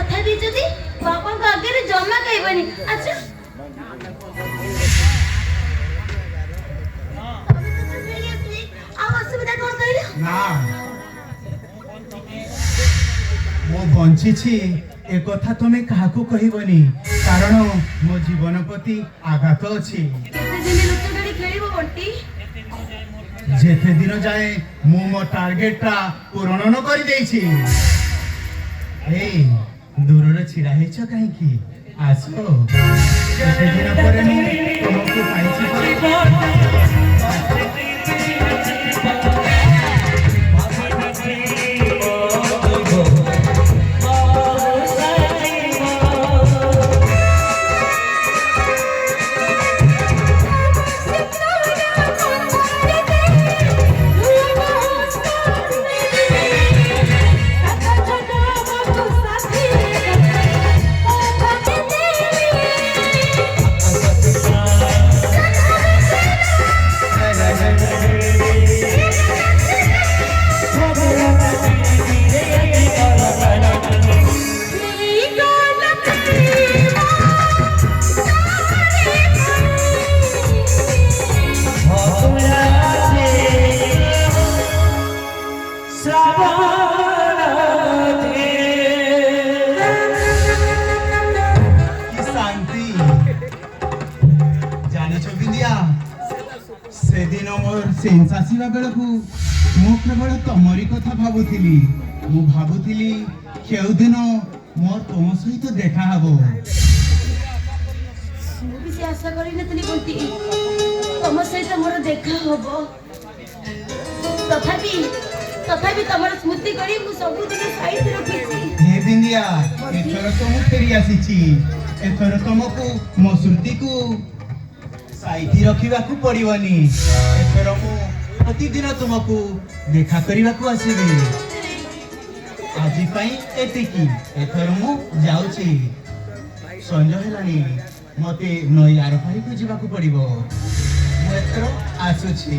କଥା ଦେଇଛନ୍ତି ବାପାଙ୍କ ଆଗରେ ଜମା ଖାଇବନି। ଆଚ୍ଛା ଆଉ ଅସୁବିଧା କଣ କହିଲ? ନା ମୁଁ ବଞ୍ଚିଛି ଏ କଥା ତମେ କାହାକୁ କହିବନି, କାରଣ ମୋ ଜୀବନ ପ୍ରତି ଆଘାତ ଅଛି। କେତେ ଦିନ ଲୁଚକାଳି ଖେଳିବ ବଣ୍ଟି? ଯେତେ ଦିନ ଯାଏ ମୁଁ ମୋ ଟାର୍ଗେଟଟା ପୂରଣ ନ କରିଦେଇଛି। ଏଇ ଦୂରରେ ଛିଡ଼ା ହେଇଛ କାହିଁକି? ଆସ, କେତେ ଦିନ ପରେ ମୁଁ ତମକୁ ପାଇଛି ପରେ। ସେଦିନ ମୋର ସେନ୍ସ ଆସିବା ବେଳକୁ ମୁଁ କେବଳ ତମରି କଥା ଭାବୁଥିଲି। ମୁଁ ଭାବୁଥିଲି କେଉଁଦିନ ମୋର ତମ ସହିତ ଦେଖା ହବ। ମୁଁ କିଛି ଆଶା କରିନଥିଲି ବଣ୍ଟି ତମ ସହିତ ମୋର ଦେଖା ହବ। ତଥାପି ତମର ସ୍ମୃତି କରି ମୁଁ ସବୁଦିନ ସାଇତି ରଖିଛି। ହେ ବିନ୍ଦିଆ, ଏଥର ତ ମୁଁ ଫେରି ଆସିଛି। ଏଥର ତମକୁ ମୋ ସ୍ମୃତିକୁ ସାଇତି ରଖିବାକୁ ପଡିବନି। ଏଥର ମୁଁ ପ୍ରତିଦିନ ତୁମକୁ ଦେଖା କରିବାକୁ ଆସିବି। ଆଜି ପାଇଁ ଏତିକି, ଏଥର ମୁଁ ଯାଉଛି। ସଞ୍ଜ ହେଲାଣି, ମତେ ନଈ ଆର ପାରିକୁ ଯିବାକୁ ପଡିବ। ମୁଁ ଏଥର ଆସୁଛି।